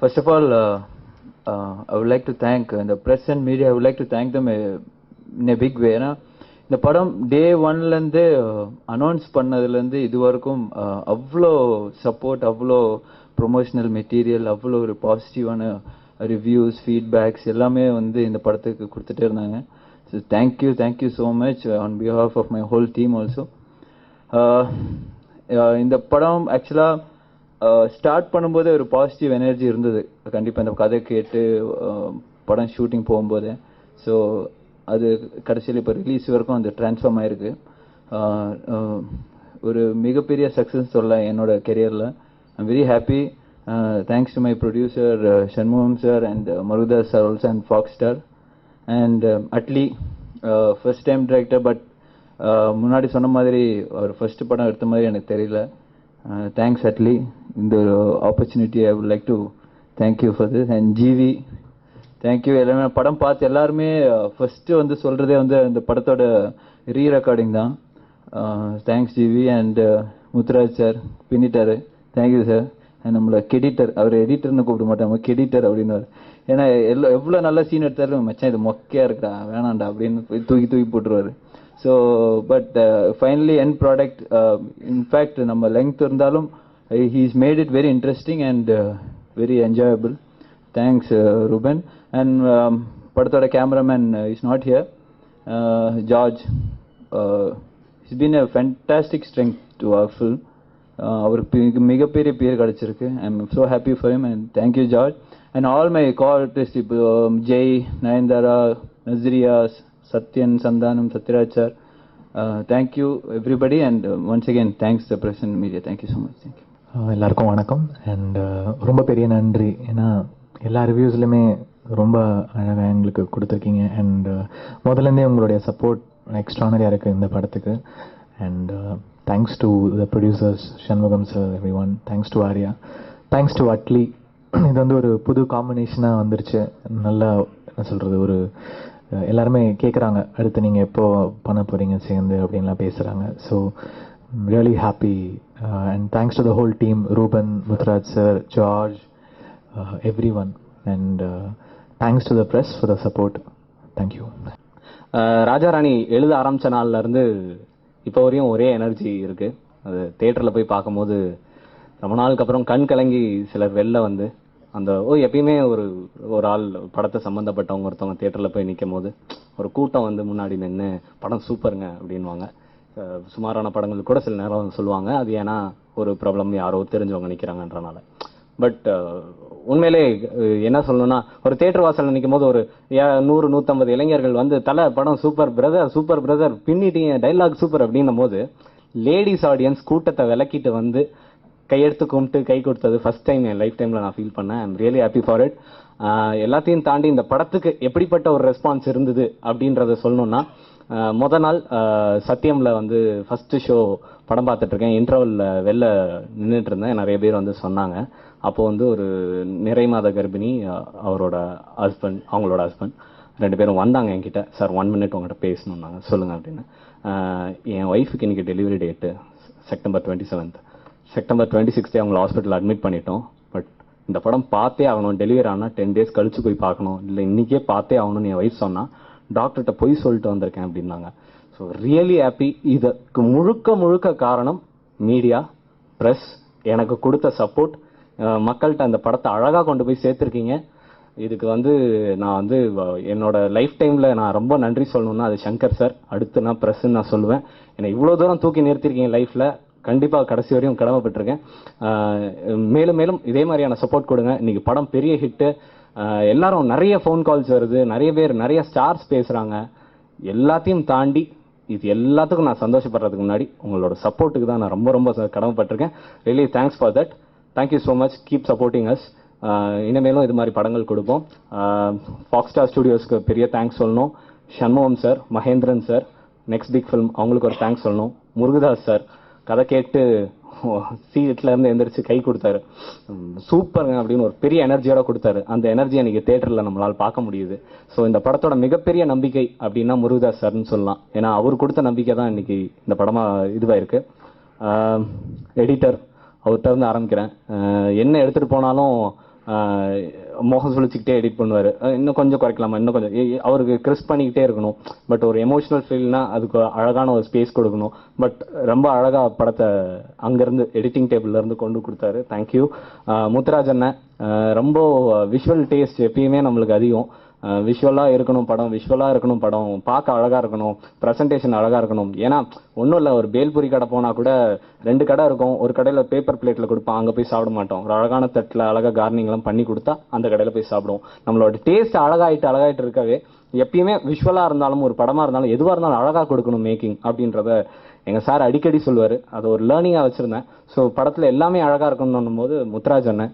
First of all, I would like to thank the press and media. I would like to thank them in a big way. இந்த படம் டே ஒன்லேருந்து announce பண்ணதுலேருந்து இது வரைக்கும் அவ்வளோ support, அவ்வளோ ப்ரொமோஷனல் மெட்டீரியல், அவ்வளோ ஒரு பாசிட்டிவான ரிவ்யூஸ், ஃபீட்பேக்ஸ் எல்லாமே வந்து இந்த படத்துக்கு கொடுத்துட்டே இருந்தாங்க. So thank you so much on behalf of my whole team also. இந்த படம் ஆக்சுவலாக ஸ்டார்ட் பண்ணும்போது ஒரு பாசிட்டிவ் எனர்ஜி இருந்தது கண்டிப்பாக இந்த கதை கேட்டு படம் ஷூட்டிங் போகும்போது. ஸோ அது கடைசியில் இப்போ ரிலீஸ் வரைக்கும் அந்த ட்ரான்ஸ்ஃபார்ம் ஆகிருக்கு. ஒரு மிகப்பெரிய சக்ஸஸ் சொல்ல என்னோட கெரியரில். I'm very happy. Thanks to my producer Shanmugam sir and Marudhas sir also and Fox Star and Atlee, first time director. But முன்னாடி சொன்ன மாதிரி ஒரு ஃபர்ஸ்ட் படம் எடுத்த மாதிரி எனக்கு தெரியல. தேங்க்ஸ் அட்லி. இந்த ஒரு opportunity I would like to thank you for this. And GV, thank you. எல்லாமே படம் பார்த்து எல்லாருமே ஃபஸ்ட்டு வந்து சொல்கிறதே வந்து இந்த படத்தோட ரீ ரெக்கார்டிங் தான். Thanks GV. And Muthuraj sir பின்னிட்டார், தேங்க்யூ சார். அண்ட் நம்மளோட கெடிட்டர், அவர் எடிட்டர்னு கூப்பிட மாட்டாங்க, கெடிட்டர் அப்படின்னு. ஏன்னா எவ்வளோ நல்ல சீன் எடுத்தாலும் மச்சான் இது மொக்கையாக இருக்குடா வேணாண்டா அப்படின்னு தூக்கி போட்டுருவார். So but finally end product, in fact நம்ம லெங்க் இருந்தாலும் he's made it very interesting and very enjoyable. Thanks, Ruben. And படத்தோட cameraman is not here. George, he's been a fantastic strength to our film. அவருக்கு மிகப்பெரிய பேர் கிடைச்சிருக்கு. I'm so happy for him and thank you George. And all my co-artists, Jay, Nayandara, Nazriya, Satyan, Sandhanam, Satyaraj sir. Thank you everybody and once again thanks the press and media. Thank you so much. Thank you. எல்லாருக்கும் வணக்கம். And ரொம்ப பெரிய நன்றி. ஏன்னா எல்லா ரிவ்யூஸ்லையுமே ரொம்ப அழகாக எங்களுக்கு கொடுத்துருக்கீங்க. அண்ட் முதலேருந்தே உங்களுடைய சப்போர்ட் எக்ஸ்ட்ரானரியாக இருக்குது இந்த படத்துக்கு. And thanks to the producers Shanmugam sir, every one. Thanks to Arya, thanks to Atlee. இது வந்து ஒரு புது காம்பினேஷனாக வந்துருச்சு. நல்லா என்ன சொல்கிறது, ஒரு எல்லாருமே கேட்குறாங்க அடுத்து நீங்கள் எப்போ பண்ண போகிறீங்க சேர்ந்து அப்படின்லாம் பேசுகிறாங்க. So really happy. And thanks to the whole team, Ruben, Muthuraj sir, George, everyone, and thanks to the press for the support. Thank you. Raja Rani எழுத ஆரம்பித்த நாள்லேருந்து இப்போ வரையும் ஒரே எனர்ஜி இருக்குது. அது தேட்டரில் போய் பார்க்கும்போது ரொம்ப நாளுக்கு அப்புறம் கண் கலங்கி சிலர் வெளில வந்து அந்த எப்பயுமே ஒரு ஆள் படத்தை சம்மந்தப்பட்டவங்க ஒருத்தவங்க தேட்டரில் போய் நிற்கும் போது ஒரு கூட்டம் வந்து முன்னாடி நின்று படம் சூப்பருங்க அப்படின்வாங்க. சுமாரான படங்கள் கூட சில நேரம் சொல்லுவாங்க, அது ஏன்னா ஒரு ப்ராப்ளம் யாரோ தெரிஞ்சவங்க நிற்கிறாங்கன்றனால. பட் உண்மையிலே என்ன சொல்லணும்னா, ஒரு தேட்டர் வாசலில் நிற்கும் போது ஒரு 100-150 இளைஞர்கள் வந்து தலை படம் சூப்பர் பிரதர் பின்னிட்டீங்க, டைலாக் சூப்பர் அப்படின்னும் போது லேடிஸ் ஆடியன்ஸ் கூட்டத்தை விளக்கிட்டு வந்து கையெடுத்து கும்பிட்டு கை கொடுத்தது ஃபர்ஸ்ட் டைம் என் லைஃப் டைமில் நான் ஃபீல் பண்ணேன். I'm really happy for it. எல்லாத்தையும் தாண்டி இந்த படத்துக்கு எப்படிப்பட்ட ஒரு ரெஸ்பான்ஸ் இருந்தது அப்படின்றத சொல்லணும்னா, மொதல் நாள் சத்தியமில் வந்து ஃபஸ்ட்டு ஷோ படம் பார்த்துட்ருக்கேன். இன்டர்வலில் வெளில நின்றுட்டு இருந்தேன். நிறைய பேர் வந்து சொன்னாங்க. அப்போது வந்து ஒரு நிறை மாத கர்ப்பிணி, அவங்களோட ஹஸ்பண்ட் 2 பேரும் வந்தாங்க என்கிட்ட. சார் 1 minute உங்கள்கிட்ட பேசணுன்னாங்க. சொல்லுங்கள் அப்படின்னு. என் ஒய்ஃபுக்கு இன்றைக்கி delivery date September 27th. September 26 அவங்கள ஹாஸ்பிட்டலில் அட்மிட் பண்ணிட்டோம். பட் இந்த படம் பார்த்தே ஆகணும், டெலிவரி ஆனால் 10 days கழிச்சு போய் பார்க்கணும், இல்லை இன்றைக்கே பார்த்தே ஆகணும்னு என் ஒய்ஃப் சொன்னால் டாக்டர்கிட்ட போய் சொல்லிட்டு வந்திருக்கேன் அப்படின்னாங்க. So really happy. இதுக்கு முழுக்க காரணம் மீடியா, ப்ரெஸ் எனக்கு கொடுத்த சப்போர்ட். மக்கள்கிட்ட அந்த படத்தை அழகாக கொண்டு போய் சேர்த்துருக்கீங்க. இதுக்கு வந்து நான் வந்து என்னோட லைஃப் டைமில் நான் ரொம்ப நன்றி சொல்லணும்னா அது சங்கர் சார், அடுத்து நான் ப்ரெஸ்ன்னு நான் சொல்லுவேன். என்னை இவ்வளோ தூரம் தூக்கி நிறுத்திருக்கீங்க லைஃப்பில், கண்டிப்பாக கடைசி வரையும் கடமைப்பட்டிருக்கேன். மேலும் இதே மாதிரியான சப்போர்ட் கொடுங்க. இன்றைக்கி படம் பெரிய ஹிட்டு. எல்லாரும் நிறைய ஃபோன் கால்ஸ் வருது, நிறைய பேர் நிறைய ஸ்டார்ஸ் பேசுகிறாங்க. எல்லாத்தையும் தாண்டி இது எல்லாத்துக்கும் நான் சந்தோஷப்படுறதுக்கு முன்னாடி உங்களோட சப்போர்ட்டுக்கு தான் நான் ரொம்ப கடமைப்பட்டிருக்கேன். Really thanks for that. Thank you so much. Keep supporting us. இனிமேலும் இது மாதிரி படங்கள் கொடுப்போம். ஃபாக்ஸ் ஸ்டார் ஸ்டுடியோஸ்க்கு பெரிய தேங்க்ஸ் சொல்லணும். Shanmugam sir, Mahendran sir, next big film, அவங்களுக்கு ஒரு தேங்க்ஸ் சொல்லணும். முருகதாஸ் சார் கதை கேட்டு சீட்லேருந்து எந்திரிச்சு கை கொடுத்தாரு, சூப்பருங்க அப்படின்னு ஒரு பெரிய எனர்ஜியோட கொடுத்தாரு. அந்த எனர்ஜி அன்றைக்கி தேட்டரில் நம்மளால் பார்க்க முடியுது. ஸோ இந்த படத்தோட மிகப்பெரிய நம்பிக்கை அப்படின்னா முருகதாஸ் சார்னு சொல்லலாம். ஏன்னா அவர் கொடுத்த நம்பிக்கை தான் இன்றைக்கி இந்த படமாக இதுவாயிருக்கு. எடிட்டர், அவர்கிட்ட இருந்து ஆரம்பிக்கிறேன். என்ன எடுத்துகிட்டு போனாலும் முகம் சுழிச்சிக்கிட்டே எடிட் பண்ணுவார். இன்னும் கொஞ்சம் குறைக்கலாமா, இன்னும் கொஞ்சம் அவருக்கு கிறிஸ்ப் பண்ணிக்கிட்டே இருக்கணும். பட் ஒரு எமோஷனல் ஃபீல்னா அதுக்கு அழகான ஒரு ஸ்பேஸ் கொடுக்கணும். பட் ரொம்ப அழகாக படத்தை அங்கேருந்து எடிட்டிங் டேபிள்லேருந்து கொண்டு கொடுத்தாரு. தேங்க்யூ. முத்துராஜ் அண்ணன் ரொம்ப விஷுவல் டேஸ்ட் எப்பயுமே நம்மளுக்கு அதிகம். விஷுவலாக இருக்கணும் படம், விஷுவலாக இருக்கணும் படம், பார்க்க அழகாக இருக்கணும், ப்ரெசன்டேஷன் அழகாக இருக்கணும். ஏன்னா ஒன்றும் இல்லை, ஒரு பேல்பூரி கடை போனால் கூட 2 கடை இருக்கும். ஒரு கடையில் பேப்பர் பிளேட்டில் கொடுப்பான், அங்கே போய் சாப்பிட மாட்டோம். ஒரு அழகான தட்டில் அழகாக கார்னிங்லாம் பண்ணி கொடுத்தா அந்த கடையில் போய் சாப்பிடுவோம். நம்மளோட டேஸ்ட் அழகாயிட்டு இருக்கவே எப்பயுமே விஷுவலாக இருந்தாலும் ஒரு படமாக இருந்தாலும் எதுவாக இருந்தாலும் அழகாக கொடுக்கணும் மேக்கிங் அப்படின்றத எங்கள் சார் அடிக்கடி சொல்லுவார். அதை ஒரு லேர்னிங்காக வச்சுருந்தேன். ஸோ படத்தில் எல்லாமே அழகாக இருக்கணும்னும் போது முத்துராஜ் அண்ணன்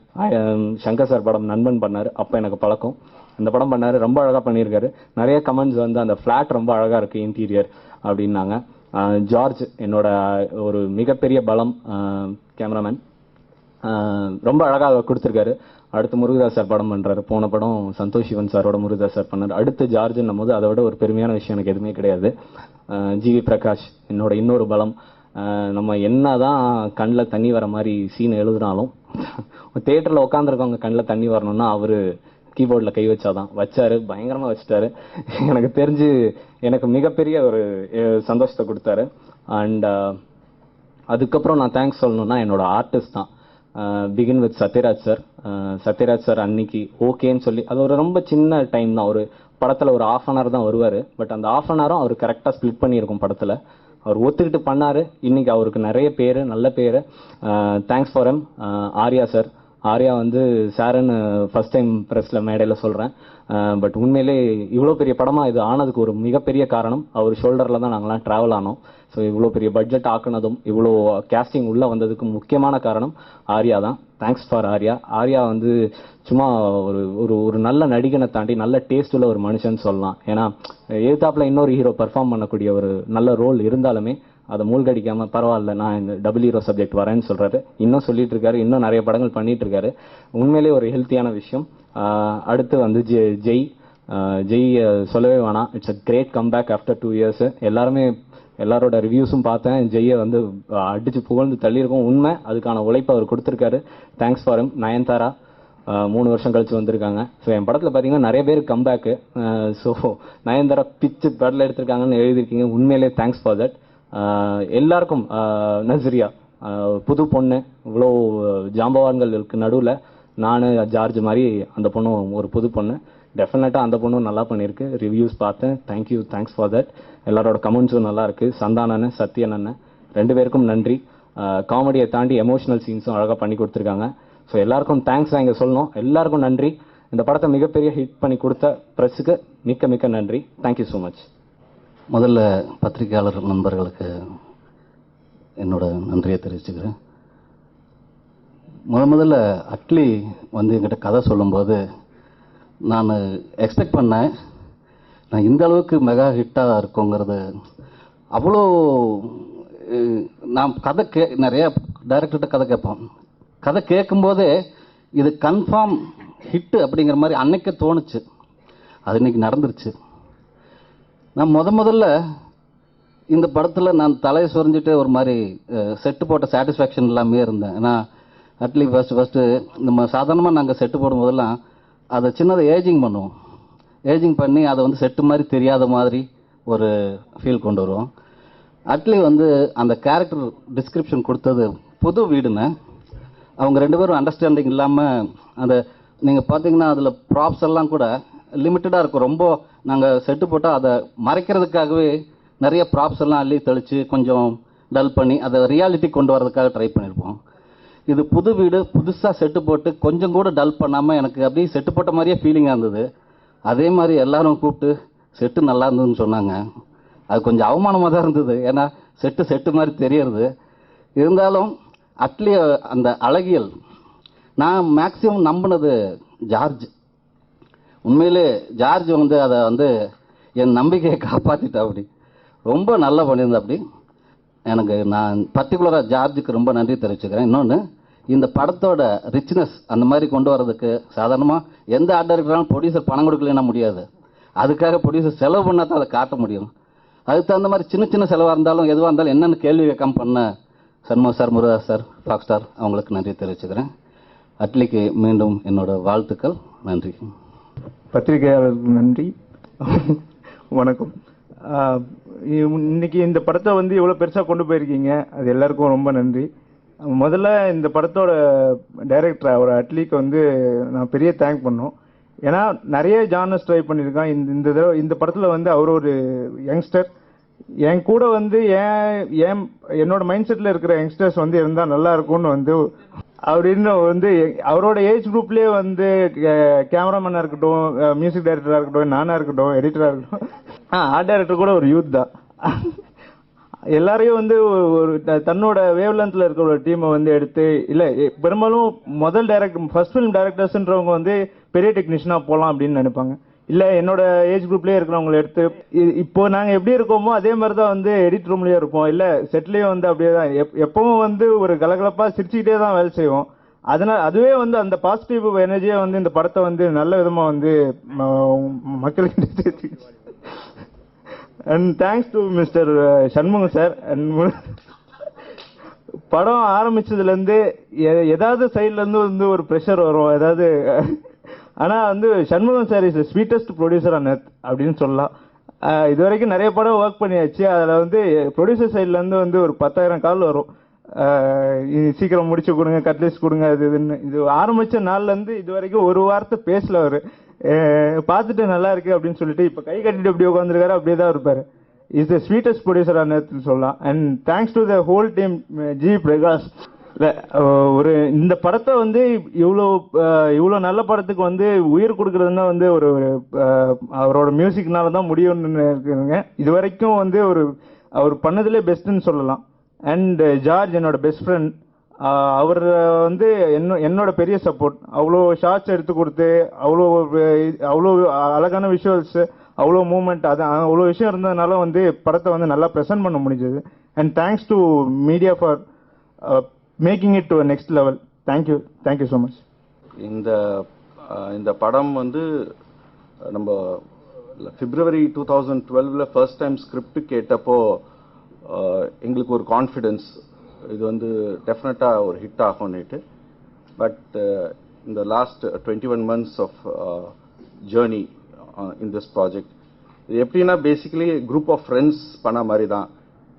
சங்கர் சார் படம் நண்பன் பண்ணார். அப்போ எனக்கு பழக்கம். இந்த படம் பண்ணார், ரொம்ப அழகாக பண்ணியிருக்காரு. நிறைய கமெண்ட்ஸ் வந்து அந்த ஃப்ளாட் ரொம்ப அழகாக இருக்குது இன்டீரியர் அப்படின்னாங்க. ஜார்ஜ் என்னோட ஒரு மிகப்பெரிய பலம், கேமராமேன், ரொம்ப அழகாக கொடுத்துருக்காரு. அடுத்து முருகதாஸ் சார் படம் பண்ணுறாரு. போன படம் சந்தோஷ் சிவன் சாரோட முருகதாஸ் சார் பண்ணார். அடுத்து ஜார்ஜ்ன்னும் போது அதை விட ஒரு பெருமையான விஷயம் எனக்கு எதுவுமே கிடையாது. ஜிவி பிரகாஷ் என்னோட இன்னொரு பலம். நம்ம என்னதான் கண்ணில் தண்ணி வர மாதிரி சீன் எழுதுனாலும் தேட்டரில் உட்காந்துருக்கவங்க கண்ணில் தண்ணி வரணும்னா அவர் கீபோர்டில் கை வச்சாதான். வச்சாரு, பயங்கரமாக வச்சுட்டாரு. எனக்கு தெரிஞ்சு எனக்கு மிகப்பெரிய ஒரு சந்தோஷத்தை கொடுத்தாரு. அண்ட் அதுக்கப்புறம் நான் தேங்க்ஸ் சொல்லணும்னா என்னோட ஆர்டிஸ்ட் தான். Begin with Sathyaraj sir. Sathyaraj sir அன்னைக்கு ஓகேன்னு சொல்லி, அது ஒரு ரொம்ப சின்ன டைம் தான், ஒரு படத்தில் ஒரு 1/2 hour தான் வருவார். பட் அந்த 1/2 hour அவர் கரெக்டாக ஸ்ப்ளிட் பண்ணியிருக்கும் படத்தில். அவர் ஒத்துக்கிட்டு பண்ணார். இன்னைக்கு அவருக்கு நிறைய பேர், நல்ல பேர். Thanks for him. Arya sir. Arya வந்து சாருன்னு ஃபர்ஸ்ட் டைம் ப்ரெஸ்ஸில் மேடையில் சொல்கிறேன். பட் உண்மையிலே இவ்வளோ பெரிய படமாக இது ஆனதுக்கு ஒரு மிகப்பெரிய காரணம் அவர் ஷோல்டரில் தான் நாங்கள்லாம் ட்ராவல் ஆனோம். ஸோ இவ்வளோ பெரிய பட்ஜெட் ஆக்குனதும் இவ்வளோ கேஸ்டிங் உள்ளே வந்ததுக்கு முக்கியமான காரணம் ஆர்யா தான். Thanks for Arya. ஆர்யா வந்து சும்மா ஒரு ஒரு நல்ல நடிகனை தாண்டி நல்ல டேஸ்ட் உள்ள ஒரு மனுஷன் சொல்லலாம். ஏன்னா எதிர்த்தாப்பில் இன்னொரு ஹீரோ பெர்ஃபார்ம் பண்ணக்கூடிய ஒரு நல்ல ரோல் இருந்தாலுமே அதை மூழ்கடிக்காம பரவாயில்ல நான் இந்த டபுள் ஹீரோ சப்ஜெக்ட் வரேன்னு சொல்றாரு. இன்னும் சொல்லிட்டு இருக்காரு, இன்னும் நிறைய படங்கள் பண்ணிட்டு இருக்காரு. உண்மையிலேயே ஒரு ஹெல்த்தியான விஷயம். அடுத்து வந்து ஜெய் சொல்லவே வேணாம். It's a great comeback after 2 years. எல்லாரோட ரிவ்யூஸும் பார்த்தேன். ஜெய்யை வந்து அடிச்சு புகழ்ந்து தள்ளியிருக்கோம். உண்மை, அதுக்கான உழைப்பு அவர் கொடுத்துருக்காரு. Thanks for him. நயன்தாரா 3 வருஷம் கழிச்சு வந்திருக்காங்க. ஸோ என் படத்தில் பார்த்தீங்கன்னா நிறைய பேர் கம்பேக்கு. ஸோ நயன்தாரா பிச்சு படத்தில் எடுத்திருக்காங்கன்னு எழுதியிருக்கீங்க. உண்மையிலே தேங்க்ஸ் ஃபார் தட். எல்லாருக்கும் நஸ்ரியா புது பொண்ணு, இவ்வளோ ஜாம்பவான்கள் இருக்கு நடுவில் நான் ஜார்ஜ் மாதிரி அந்த பொண்ணும் ஒரு புது பொண்ணு. டெஃபினட்டாக அந்த பொண்ணும் நல்லா பண்ணியிருக்கு. ரிவ்யூஸ் பார்த்தேன். Thank you, thanks for that. எல்லாரோட கமெண்ட்ஸும் நல்லா இருக்கு. சந்தானன்னு சத்யன் அண்ணன் 2 பேருக்கும் நன்றி. காமெடியை தாண்டி எமோஷனல் சீன்ஸும் அழகாக பண்ணி கொடுத்துருக்காங்க. ஸோ எல்லாருக்கும் தேங்க்ஸ் தான் இங்கே சொல்லணும். எல்லாருக்கும் நன்றி. இந்த படத்தை மிகப்பெரிய ஹிட் பண்ணி கொடுத்த ப்ரெஸ்ஸுக்கு மிக்க மிக்க நன்றி. Thank you so much. முதல்ல பத்திரிகையாளர் நண்பர்களுக்கு என்னோட நன்றியை தெரிவிச்சுக்கிறேன். முதல்ல அட்லி வந்து என்கிட்ட கதை சொல்லும்போது நான் எக்ஸ்பெக்ட் பண்ணேன் நான் இந்த அளவுக்கு மெகா ஹிட்டாக இருக்குங்கிறது. அவ்வளோ நான் கதை நிறைய டைரக்டர்கிட்ட கதை கேட்போம். கதை கேட்கும்போதே இது கன்ஃபார்ம் ஹிட்டு அப்படிங்கிற மாதிரி அன்னைக்கே தோணுச்சு. அது இன்னைக்கு நடந்துருச்சு. நான் முதல்ல இந்த படத்தில் நான் தலையை சொரிஞ்சிட்டு ஒரு மாதிரி செட்டு போட்ட சாட்டிஸ்ஃபேக்ஷன் இல்லாமே இருந்தேன். ஏன்னா அட்லி ஃபஸ்ட்டு நம்ம சாதாரணமாக நாங்கள் செட்டு போடும்போதெல்லாம் அதை சின்னதை ஏஜிங் பண்ணுவோம். ஏஜிங் பண்ணி அதை வந்து செட்டு மாதிரி தெரியாத மாதிரி ஒரு ஃபீல் கொண்டு வருவோம். அட்லி வந்து அந்த கேரக்டர் டிஸ்கிரிப்ஷன் கொடுத்தது புது வீடுன்னு. அவங்க 2 பேரும் அண்டர்ஸ்டாண்டிங் இல்லாமல் அந்த நீங்கள் பார்த்தீங்கன்னா அதில் ப்ராப்ஸ் எல்லாம் கூட லிமிட்டடாக இருக்கும். ரொம்ப நாங்கள் செட்டு போட்டால் அதை மறைக்கிறதுக்காகவே நிறைய ப்ராப்ஸ் எல்லாம் அள்ளி தெளித்து கொஞ்சம் டல் பண்ணி அதை ரியாலிட்டி கொண்டு வரதுக்காக ட்ரை பண்ணியிருப்போம். இது புது வீடு, புதுசாக செட்டு போட்டு கொஞ்சம் கூட டல் பண்ணாமல் எனக்கு அப்படியே செட்டு போட்ட மாதிரியே ஃபீலிங்காக இருந்தது. அதே மாதிரி எல்லாரும் கூப்பிட்டு செட்டு நல்லா இருந்ததுன்னு சொன்னாங்க. அது கொஞ்சம் அவமானமாக தான் இருந்தது. ஏன்னா செட்டு மாதிரி தெரியறது. இருந்தாலும் அட்லி அந்த அழகியல் நான் மேக்சிமம் நம்பினது ஜார்ஜ். உண்மையிலே ஜார்ஜ் வந்து அதை வந்து என் நம்பிக்கையை காப்பாற்றிட்டா. அப்படி ரொம்ப நல்லா பண்ணியிருந்தா. அப்படி எனக்கு நான் பர்டிகுலராக ஜார்ஜுக்கு ரொம்ப நன்றி தெரிவிச்சுக்கிறேன். இன்னொன்று, இந்த படத்தோட ரிச்னஸ் அந்த மாதிரி கொண்டு வரதுக்கு சாதாரணமாக எந்த ஆர்ட் டைரக்டராலும் ப்ரொடியூசர் பணம் கொடுக்கலன்னா முடியாது. அதுக்காக ப்ரொடியூசர் செலவு பண்ணால் தான் அதை காட்ட முடியும். அதுக்கு தகுந்த மாதிரி சின்ன செலவாக இருந்தாலும் எதுவாக இருந்தாலும் என்னென்னு கேள்வி கேட்காம பண்ண Shanmuga sir, Murugadoss sir, Fox Star அவங்களுக்கு நன்றி தெரிவிச்சுக்கிறேன். அட்லிக்கு மீண்டும் என்னோட வாழ்த்துக்கள். நன்றி. பத்திரிகையாளர்களுக்கு நன்றி. வணக்கம். இன்னைக்கு இந்த படத்தை வந்து இவ்வளோ பெருசாக கொண்டு போயிருக்கீங்க, அது எல்லாருக்கும் ரொம்ப நன்றி. முதல்ல இந்த படத்தோட டைரக்டர் அவர் அட்லிக்கு வந்து நான் பெரிய தேங்க் பண்ணோம். ஏன்னா நிறைய ஜானர்ஸ் ட்ரை பண்ணியிருக்கான். இந்த படத்தில் வந்து அவர் ஒரு யங்ஸ்டர். என் கூட வந்து என்னோட மைண்ட் செட்டில் இருக்கிற யங்ஸ்டர்ஸ் வந்து இருந்தால் நல்லா இருக்கும்னு வந்து அப்படின்னு வந்து அவரோட ஏஜ் குரூப்லேயே வந்து கேமராமேனாக இருக்கட்டும், மியூசிக் டைரக்டராக இருக்கட்டும், நானாக இருக்கட்டும், எடிட்டராக இருக்கட்டும், ஆர்ட் டைரக்டர் கூட ஒரு யூத் தான். எல்லாரையும் வந்து ஒரு தன்னோட வேவ் லென்த்ல இருக்கிற ஒரு டீமை வந்து எடுத்து, இல்லை பெரும்பாலும் ஃபர்ஸ்ட் ஃபிலிம் டைரக்டர்ஸ்ன்றவங்க வந்து பெரிய டெக்னீஷியனா போகலாம் அப்படின்னு நினைப்பாங்க. இல்லை என்னோட ஏஜ் குரூப்லேயே இருக்கிறவங்களை எடுத்து இப்போ நாங்கள் எப்படி இருக்கோமோ அதே மாதிரி தான் வந்து எடிட் ரூம்லேயே இருப்போம், இல்லை செட்லேயும் வந்து அப்படியே தான் எப்பவும் வந்து ஒரு கலகலப்பாக சிரிச்சுக்கிட்டே தான் வேலை செய்வோம். அதுவே வந்து அந்த பாசிட்டிவ் எனர்ஜியை வந்து இந்த படத்தை வந்து நல்ல விதமாக வந்து மக்களுக்கு. And thanks to mister Shanmugam sir. படம் ஆரம்பிச்சதுலேருந்து ஏதாவது சைட்லேருந்து வந்து ஒரு ப்ரெஷர் வரும் ஏதாவது. ஆனால் வந்து Shanmugam sir is sweetest producer on earth அப்படின்னு சொல்லலாம். இது வரைக்கும் நிறைய படம் ஒர்க் பண்ணியாச்சு. அதில் வந்து ப்ரொடியூசர் சைட்லேருந்து வந்து ஒரு 10,000 கால் வரும். சீக்கிரம் முடிச்சு கொடுங்க, கட்லிஸ்ட் கொடுங்க, அது இதுன்னு. இது ஆரம்பித்த நாள்லேருந்து இது வரைக்கும் ஒரு வார்த்தை பேசல அவர். பார்த்துட்டு நல்லா இருக்கு அப்படின்னு சொல்லிட்டு இப்போ கை கட்டிட்டு எப்படி உட்காந்துருக்காரு அப்படியே தான் இருப்பார். Is the sweetest producer on எர்த்னு சொல்லலாம். And thanks to the whole team. G Prakash ஒரு இந்த படத்தை வந்து இவ்வளோ நல்ல படத்துக்கு வந்து உயிர் கொடுக்கறதுன்னா வந்து ஒரு அவரோட மியூசிக்னால தான் முடியும்னு இருக்குங்க. இது வரைக்கும் வந்து அவர் பண்ணதுலே பெஸ்ட்னு சொல்லலாம். அண்ட் ஜார்ஜ் என்னோட பெஸ்ட் ஃப்ரெண்ட். அவர் வந்து என்னோட பெரிய சப்போர்ட். அவ்வளோ ஷார்ட்ஸ் எடுத்து கொடுத்து அவ்வளோ அழகான விஷுவல்ஸ், அவ்வளோ மூமெண்ட், அது அவ்வளோ விஷயம் இருந்ததுனால வந்து படத்தை வந்து நல்லா ப்ரெசென்ட் பண்ண முடிஞ்சது. And thanks to media for making it to next level. Thank you so much. இந்த படம் வந்து நம்ம பிப்ரவரி 2012 ஃபர்ஸ்ட் டைம் ஸ்கிரிப்ட் கேட்டப்போ எங்களுக்கு ஒரு கான்ஃபிடென்ஸ், இது வந்து டெஃபினட்டாக ஒரு ஹிட் ஆகும்னுட்டு. பட் இந்த last 21 months of journey in this project, இது எப்படின்னா பேசிக்கலி குரூப் ஆஃப் ஃப்ரெண்ட்ஸ் பண்ண மாதிரி தான்.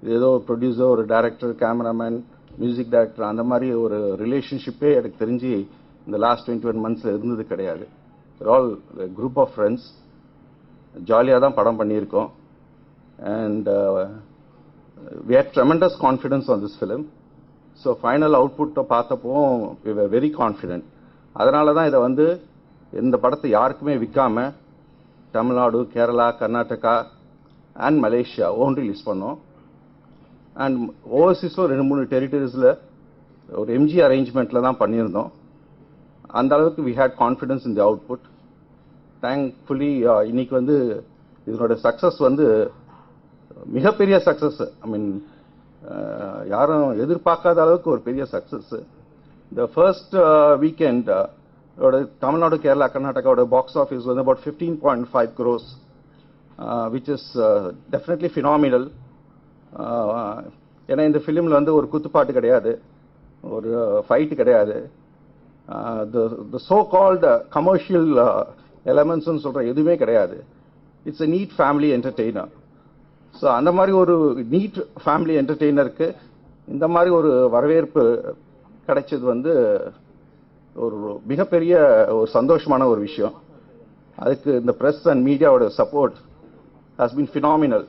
இது ஏதோ ப்ரொடியூசர், ஒரு டைரக்டர், கேமராமேன், மியூசிக் டைரக்டர் அந்த மாதிரி ஒரு ரிலேஷன்ஷிப்பே எனக்கு தெரிஞ்சு இந்த லாஸ்ட் 21 months இருந்தது கிடையாது. ஆல் குரூப் ஆஃப் ஃப்ரெண்ட்ஸ் ஜாலியாக தான் படம் பண்ணியிருக்கோம். And we had tremendous confidence on this film. So final output பார்த்தப்போ we were very confident. அதனால தான் இதை வந்து இந்த படத்தை யாருக்குமே விற்காம Tamil Nadu, Kerala, Karnataka and Malaysia own release பண்ணோம். அண்ட் ஓவர்சீஸில் 2-3 டெரிட்டரிஸில் ஒரு எம்ஜி அரேஞ்ச்மெண்ட்டில் தான் பண்ணியிருந்தோம். அந்த அளவுக்கு we had confidence in the output. Thankfully இன்னைக்கு வந்து இதனோட சக்ஸஸ் வந்து மிகப்பெரிய சக்ஸஸ். ஐ மீன் யாரும் எதிர்பார்க்காத அளவுக்கு ஒரு பெரிய சக்ஸஸ். இந்த ஃபர்ஸ்ட் வீக்கெண்ட் தமிழ்நாடு, கேரளா, கர்நாடகாவோட பாக்ஸ் ஆஃபீஸ் வந்து about 15.5 crores, which is definitely phenomenal. ஏன்னா இந்த ஃபிலிமில் வந்து ஒரு குத்துப்பாட்டு கிடையாது, ஒரு ஃபைட்டு கிடையாது, the so called commercial elements சொல்கிற எதுவுமே கிடையாது. It's a neat family entertainer. So அந்த மாதிரி ஒரு நீட் ஃபேமிலி என்டர்டெய்னருக்கு இந்த மாதிரி ஒரு வரவேற்பு கிடைச்சது வந்து ஒரு மிகப்பெரிய ஒரு சந்தோஷமான ஒரு விஷயம். அதுக்கு இந்த ப்ரெஸ் அண்ட் மீடியாவோட support has been phenomenal.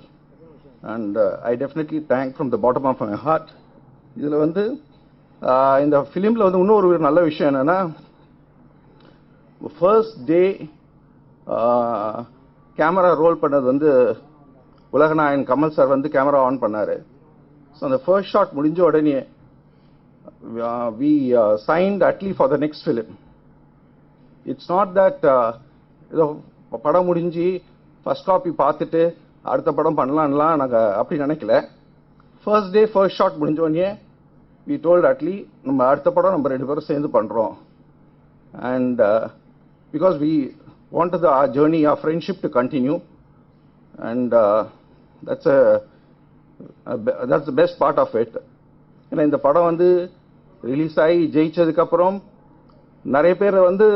And I definitely thank from the bottom of my heart. இதில் வந்து இந்த ஃபிலிமில் வந்து இன்னொரு ஒரு நல்ல விஷயம் என்னென்னா, ஃபர்ஸ்ட் டே கேமரா ரோல் பண்ணது வந்து உலகநாயகன் கமல் சார் வந்து கேமரா ஆன் பண்ணார். ஸோ அந்த ஃபர்ஸ்ட் ஷாட் முடிஞ்ச உடனே we signed Atlee for the next film. It's not that ஏதோ படம் முடிஞ்சு ஃபர்ஸ்ட் காப்பி பார்த்துட்டு அடுத்த படம் பண்ணலான்லாம் நாங்கள் அப்படி நினைக்கல. ஃபர்ஸ்ட் டே ஃபர்ஸ்ட் ஷாட் முடிஞ்ச உடனே வி டோல்ட் அட்லி நம்ம அடுத்த படம் நம்ம 2 பேரும் சேர்ந்து பண்ணுறோம். And because we want the journey of friendship to continue. And that's the best part of it. ஏன்னா இந்த படம் வந்து ரிலீஸ் ஆகி ஜெயிச்சதுக்கப்புறம் நிறைய பேர் வந்து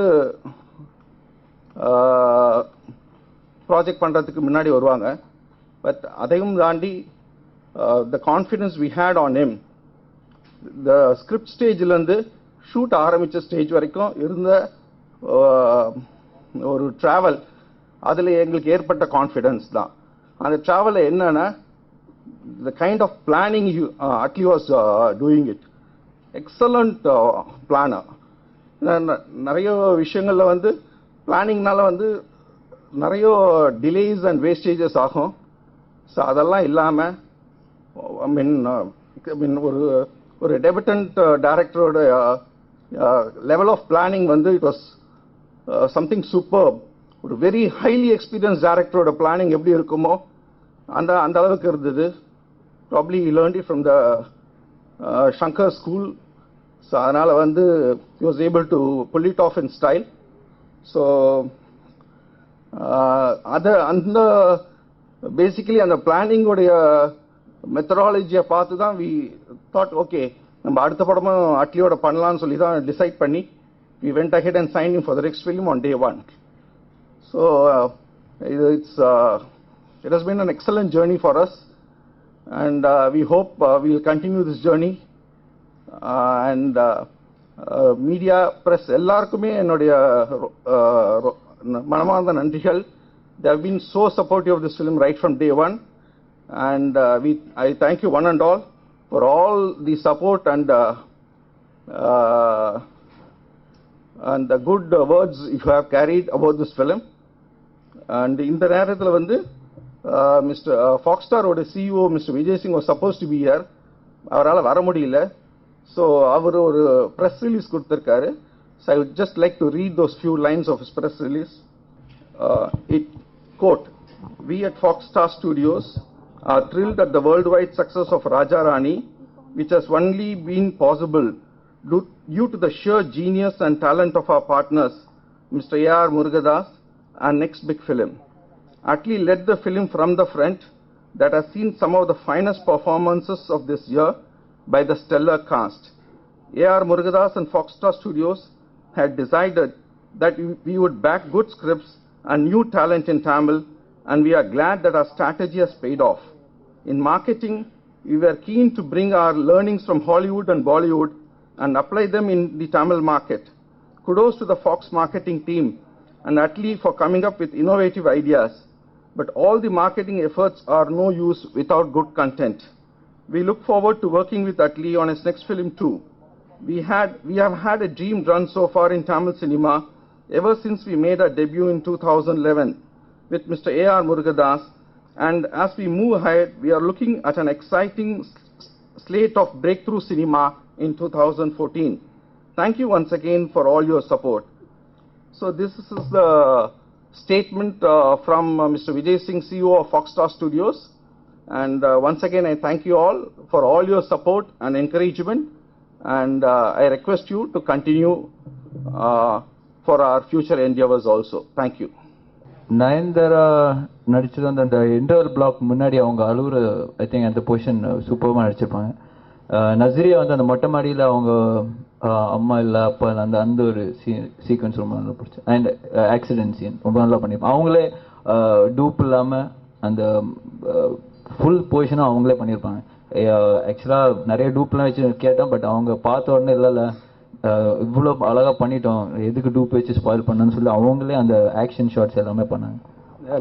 ப்ராஜெக்ட் பண்ணுறதுக்கு முன்னாடி வருவாங்க. பட் அதையும் தாண்டி the confidence we had on him, the script ஸ்டேஜ்லேருந்து ஷூட் ஆரம்பித்த ஸ்டேஜ் வரைக்கும் இருந்த ஒரு ட்ராவல், அதில் எங்களுக்கு ஏற்பட்ட கான்ஃபிடன்ஸ் தான். அந்த ட்ராவலில் என்னன்னா, the kind of planning Atli was doing it, excellent planner. நிறைய விஷயங்களில் வந்து பிளானிங்னால வந்து நிறைய டிலேஸ் அண்ட் வேஸ்டேஜஸ் ஆகும். ஸோ அதெல்லாம் இல்லாமல் ஐ மீன் ஒரு டெபியூட்டன்ட் டைரக்டரோட லெவல் ஆஃப் பிளானிங் வந்து இட் வாஸ் சம்திங் சூப்பர். ஒரு வெரி ஹைலி எக்ஸ்பீரியன்ஸ் டைரக்டரோட பிளானிங் எப்படி இருக்குமோ அந்த அளவுக்கு இருந்தது. Probably he learned it from the Shankar school. So அதனால் வந்து he was able to pull it off in style. So அந்த பேசிக்கலி அந்த பிளானிங்கோடைய மெத்தடாலஜியை பார்த்து தான் வி தாட் ஓகே நம்ம அடுத்த படமும் அட்லியோட பண்ணலான்னு சொல்லி தான் டிசைட் பண்ணி we went ahead and signed him for the next film on day one. So it has been an excellent journey for us, and we hope we will continue this journey. And media press எல்லாருக்குமே என்னுடைய மனமார்ந்த நன்றிகள். They have been so supportive of this film right from day one, and I thank you one and all for all the support and the good words you have carried about this film. And இந்த நேரத்தில் வந்து Mr. Foxstar-ஓட CEO Mr. Vijay Singh was supposed to be here. அவரால் வர முடியல. So அவர் ஒரு press release கொடுத்துருக்காரு. So I would just like to read those few lines of his press release. It quote, "We at Foxstar Studios are thrilled at the worldwide success of Raja Rani, which has only been possible due to the sheer genius and talent of our partners, Mr. A.R. Murugadas, and Next Big Film. Atli led the film from the front that has seen some of the finest performances of this year by the stellar cast. A.R. Murugadas and Foxstar Studios had decided that we would back good scripts and new talent in Tamil, and we are glad that our strategy has paid off. In marketing, we were keen to bring our learnings from Hollywood and Bollywood and apply them in the Tamil market. Kudos to the Fox marketing team and Atli for coming up with innovative ideas. But all the marketing efforts are no use without good content. We look forward to working with Atli on his next film too. We have had a dream run so far in Tamil cinema ever since we made our debut in 2011 with Mr. A.R. Murugadas, and as we move ahead, we are looking at an exciting slate of breakthrough cinema in 2014. Thank you once again for all your support." So this is the statement from Mr. Vijay Singh, CEO of Foxstar Studios. And once again, I thank you all for all your support and encouragement, and I request you to continue for our future endeavors also. Thank you. Nayanthara நடிச்சது வந்து அந்த interval black முன்னாடி அவங்க அழுகுற I think அந்த position சூப்பராக நடிச்சிருப்பாங்க. நஸ்ரியா வந்து அந்த மொட்டை மாடியில் அவங்க அம்மா இல்லை அப்பா இல்லை அந்த ஒரு சீக்வன்ஸ் ரொம்ப நல்லா பிடிச்சி. அண்ட் ஆக்சிடென்ட் சீன் ரொம்ப நல்லா பண்ணியிருப்பாங்க. அவங்களே டூப் இல்லாமல் அந்த ஃபுல் பொசிஷனும் அவங்களே பண்ணியிருப்பாங்க. ஆக்சுவலாக நிறைய டூப்லாம் வச்சு கேட்டோம், பட் அவங்க பார்த்த உடனே இல்லை இவ்வளோ அழகாக பண்ணிட்டோம், எதுக்கு டூப் வச்சு ஸ்பாயில் பண்ணணும்னு சொல்லி அவங்களே அந்த ஆக்ஷன் ஷாட்ஸ் எல்லாமே பண்ணாங்க.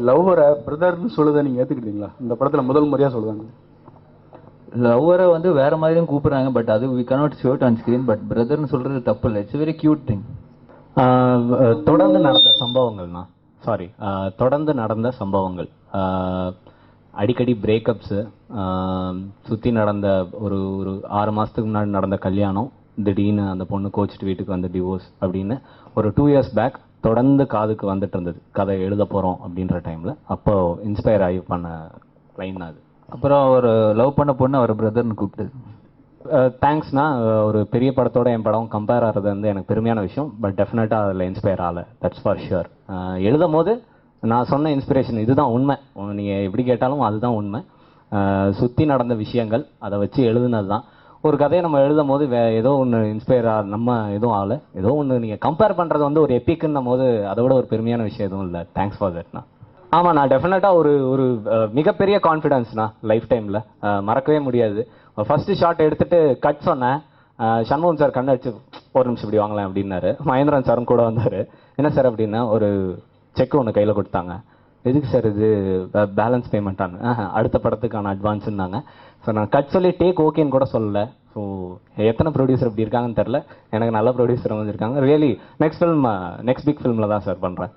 லவ்வரை பிரதர்னு சொல்லுதை நீங்கள் ஏற்றுக்கிட்டீங்களா? இந்த படத்தில் முதல் முறையாக சொல்லுவாங்க. லவ்வரை வந்து வேற மாதிரியும் கூப்பிடுறாங்க, பட் அது we cannot show it on screen, but பிரதர்னு சொல்றது தப்பு இல்லை. It's very cute thing. தொடர்ந்து நடந்த சம்பவங்கள்னா தொடர்ந்து நடந்த சம்பவங்கள், அடிக்கடி பிரேக்கப்ஸு, சுற்றி நடந்த ஒரு 6 மாதத்துக்கு முன்னாடி நடந்த கல்யாணம், திடீர்னு அந்த பொண்ணு கோச்சிட்டு வீட்டுக்கு வந்து டிவோர்ஸ் அப்படின்னு ஒரு 2 years பேக் தொடர்ந்து காதுக்கு வந்துட்டு இருந்தது. கதை எழுத போகிறோம் அப்படின்ற டைமில் அப்போ இன்ஸ்பயர் ஆகி பண்ண லைன் அது. அப்புறம் அவர் லவ் பண்ண பொண்ணு அவர் பிரதர்னு கூப்பிட்டு தேங்க்ஸ்னா, ஒரு பெரிய படத்தோட என் படம் கம்பேர் ஆகிறது வந்து எனக்கு பெருமையான விஷயம். பட் டெஃபினட்டாக அதில் இன்ஸ்பயர் ஆகலை, தட்ஸ் ஃபார் ஷுர். எழுதும் போது நான் சொன்ன இன்ஸ்பிரேஷன் இதுதான் உண்மை. நீங்கள் எப்படி கேட்டாலும் அதுதான் உண்மை. சுற்றி நடந்த விஷயங்கள் அதை வச்சு எழுதுனது தான். ஒரு கதையை நம்ம எழுதும் போது ஏதோ ஒன்று இன்ஸ்பயர் நம்ம எதுவும் ஆகலை, ஏதோ ஒன்று நீங்கள் கம்பேர் பண்ணுறது வந்து ஒரு எப்பிக்குன்னும் போது அதை விட ஒரு பெருமையான விஷயம் எதுவும் இல்லை. தேங்க்ஸ் ஃபார் தட்ண்ணா. ஆமாம், நான் டெஃபினட்டாக ஒரு மிகப்பெரிய கான்ஃபிடன்ஸ்ண்ணா லைஃப் டைமில் மறக்கவே முடியாது. ஃபர்ஸ்ட் ஷாட் எடுத்துட்டு கட் சொன்னேன், சண்முகம் சார் கண்ணடிச்சு ஒரு நிமிஷம் இப்படி வாங்கலாம் அப்படின்னாரு. மகேந்திரன் சாரும் கூட வந்தார். என்ன சார் அப்படின்னா, ஒரு செக் ஒன்று கையில் கொடுத்தாங்க. எதுக்கு சார் இது, பேலன்ஸ் பேமெண்ட்டானு? அடுத்த படத்துக்கான அட்வான்ஸுன்னாங்க. ஸோ நான் கட் சொல்லி டேக் ஓகேன்னு கூட சொல்லலை. ஸோ எத்தனை ப்ரொடியூசர் இப்படி இருக்காங்கன்னு தெரில, எனக்கு நல்ல ப்ரொடியூசர் வந்துருக்காங்க. ரியலி நெக்ஸ்ட் பிக் ஃபிலிமில் தான் சார் பண்ணுறேன்.